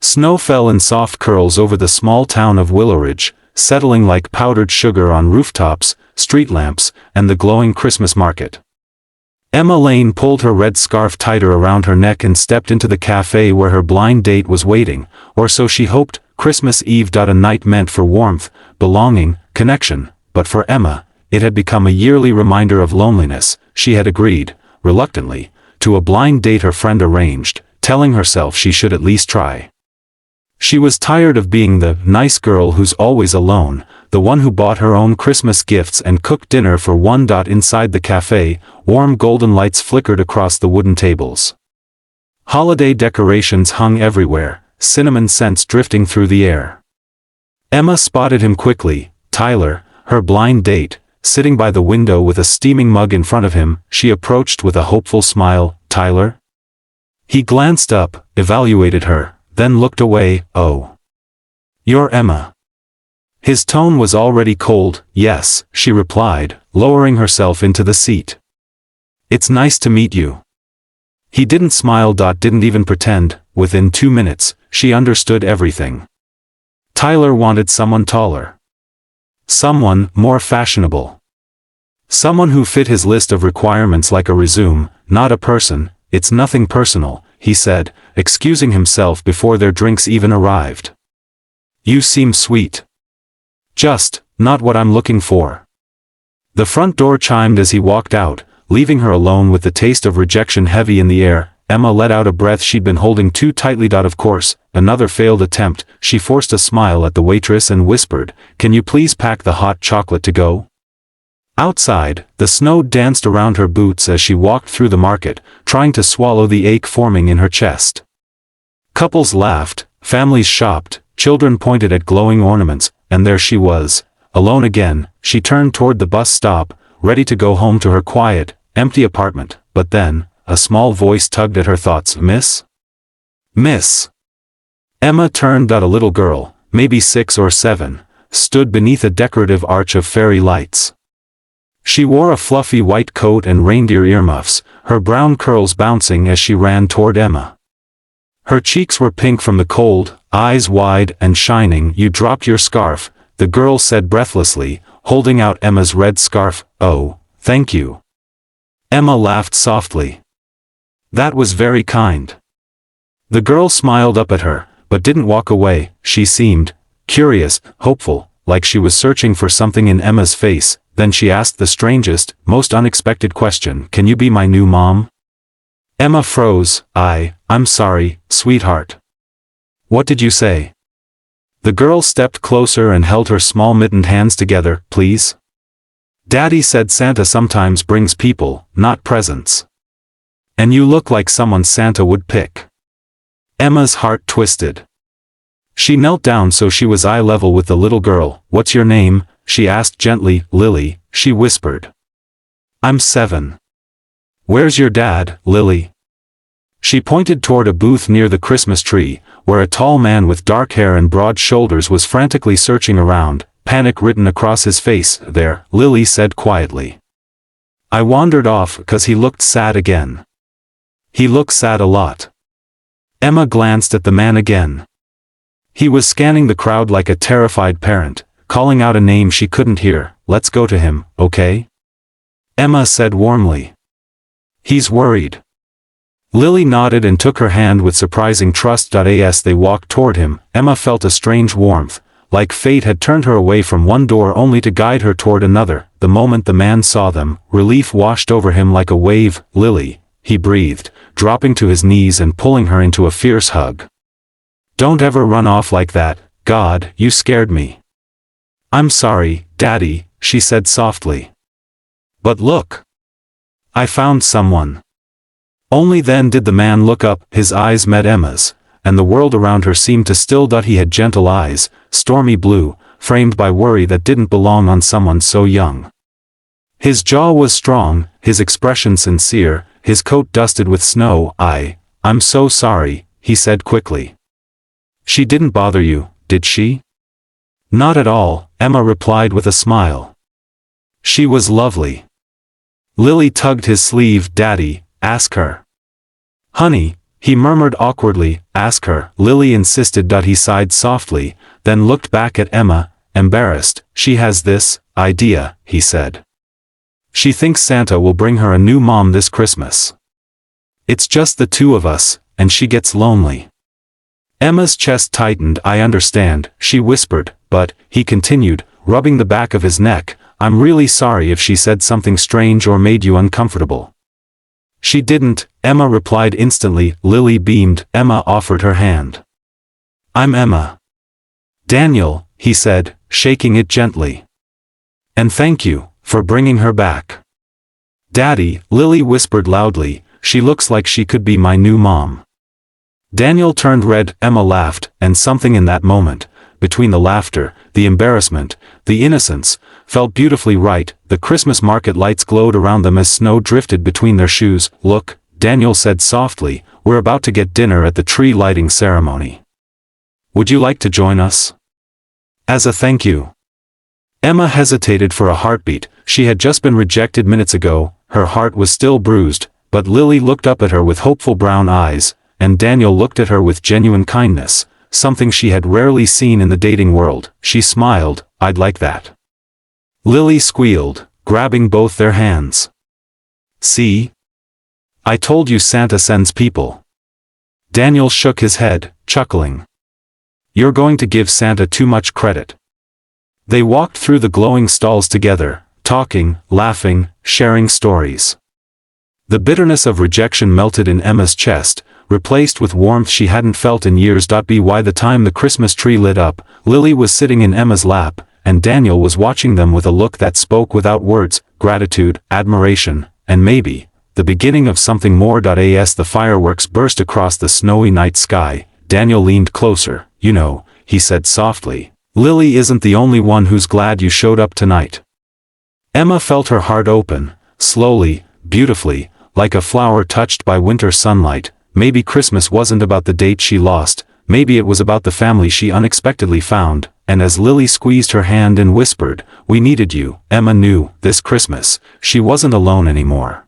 Snow fell in soft curls over the small town of Willowridge, settling like powdered sugar on rooftops, street lamps, and the glowing Christmas market. Emma Lane pulled her red scarf tighter around her neck and stepped into the cafe where her blind date was waiting, or so she hoped. Christmas Eve. A night meant for warmth, belonging, connection, but for Emma, it had become a yearly reminder of loneliness. She had agreed, reluctantly, to a blind date her friend arranged, telling herself she should at least try. She was tired of being the nice girl who's always alone, the one who bought her own Christmas gifts and cooked dinner for one. Inside the cafe, warm golden lights flickered across the wooden tables. Holiday decorations hung everywhere, cinnamon scents drifting through the air. Emma spotted him quickly, Tyler, her blind date, sitting by the window with a steaming mug in front of him. She approached with a hopeful smile. "Tyler?" He glanced up, evaluated her, then looked away. "Oh. You're Emma." His tone was already cold. "Yes," she replied, lowering herself into the seat. "It's nice to meet you." He didn't smile. Didn't even pretend. Within 2 minutes, she understood everything. Tyler wanted someone taller. Someone more fashionable. Someone who fit his list of requirements like a resume, not a person. "It's nothing personal," he said, excusing himself before their drinks even arrived. "You seem sweet. Just not what I'm looking for." The front door chimed as he walked out, leaving her alone with the taste of rejection heavy in the air. Emma let out a breath she'd been holding too tightly. Of course, another failed attempt. She forced a smile at the waitress and whispered, "Can you please pack the hot chocolate to go?" Outside, the snow danced around her boots as she walked through the market, trying to swallow the ache forming in her chest. Couples laughed, families shopped, children pointed at glowing ornaments, and there she was, alone again. She turned toward the bus stop, ready to go home to her quiet, empty apartment, but then, a small voice tugged at her thoughts. "Miss? Miss?" Emma turned. A little girl, maybe 6 or 7, stood beneath a decorative arch of fairy lights. She wore a fluffy white coat and reindeer earmuffs, her brown curls bouncing as she ran toward Emma. Her cheeks were pink from the cold, eyes wide and shining. "You dropped your scarf," the girl said breathlessly, holding out Emma's red scarf. "Oh, thank you." Emma laughed softly. "That was very kind." The girl smiled up at her, but didn't walk away. She seemed curious, hopeful, like she was searching for something in Emma's face. Then she asked the strangest, most unexpected question. "Can you be my new mom?" Emma froze. I'm sorry, sweetheart. What did you say?" The girl stepped closer and held her small mittened hands together. "Please? Daddy said Santa sometimes brings people, not presents. And you look like someone Santa would pick." Emma's heart twisted. She knelt down so she was eye level with the little girl. "What's your name?" she asked gently. "Lily," she whispered. "I'm 7. Where's your dad, Lily?" She pointed toward a booth near the Christmas tree, where a tall man with dark hair and broad shoulders was frantically searching around, panic written across his face. "There," Lily said quietly. "I wandered off because he looked sad again." "He looks sad a lot." Emma glanced at the man again. He was scanning the crowd like a terrified parent, calling out a name she couldn't hear. "Let's go to him, okay?" Emma said warmly. "He's worried." Lily nodded and took her hand with surprising trust. As they walked toward him, Emma felt a strange warmth, like fate had turned her away from one door only to guide her toward another. The moment the man saw them, relief washed over him like a wave. "Lily," he breathed, dropping to his knees and pulling her into a fierce hug. "Don't ever run off like that. God, you scared me." "I'm sorry, Daddy," she said softly. "But look. I found someone." Only then did the man look up. His eyes met Emma's, and the world around her seemed to still. He had gentle eyes, stormy blue, framed by worry that didn't belong on someone so young. His jaw was strong, his expression sincere, his coat dusted with snow. I'm so sorry," he said quickly. "She didn't bother you, did she?" "Not at all," Emma replied with a smile. "She was lovely." Lily tugged his sleeve. "Daddy, ask her." "Honey," He murmured awkwardly, "Ask her." Lily insisted. He sighed softly, then looked back at Emma, embarrassed. "She has this idea," he said. "She thinks Santa will bring her a new mom this Christmas. It's just the two of us, and she gets lonely." Emma's chest tightened. "I understand," she whispered, "but," he continued, rubbing the back of his neck, "I'm really sorry if she said something strange or made you uncomfortable." "She didn't," Emma replied instantly. Lily beamed. Emma offered her hand. "I'm Emma." "Daniel," he said, shaking it gently. "And thank you for bringing her back." "Daddy," Lily whispered loudly, "she looks like she could be my new mom." Daniel turned red. Emma laughed, and something in that moment, between the laughter, the embarrassment, the innocence, felt beautifully right. The Christmas market lights glowed around them as snow drifted between their shoes. "Look," Daniel said softly, "we're about to get dinner at the tree lighting ceremony. Would you like to join us? As a thank you." Emma hesitated for a heartbeat. She had just been rejected minutes ago. Her heart was still bruised, but Lily looked up at her with hopeful brown eyes, and Daniel looked at her with genuine kindness, something she had rarely seen in the dating world. She smiled. "I'd like that." Lily squealed, grabbing both their hands. "See? I told you Santa sends people." Daniel shook his head, chuckling. "You're going to give Santa too much credit." They walked through the glowing stalls together, talking, laughing, sharing stories. The bitterness of rejection melted in Emma's chest, replaced with warmth she hadn't felt in years. By the time the Christmas tree lit up, Lily was sitting in Emma's lap, and Daniel was watching them with a look that spoke without words: gratitude, admiration, and maybe the beginning of something more. As the fireworks burst across the snowy night sky, Daniel leaned closer. "You know," he said softly, "Lily isn't the only one who's glad you showed up tonight." Emma felt her heart open, slowly, beautifully, like a flower touched by winter sunlight. Maybe Christmas wasn't about the date she lost, maybe it was about the family she unexpectedly found. And as Lily squeezed her hand and whispered, "We needed you," Emma knew, this Christmas, she wasn't alone anymore.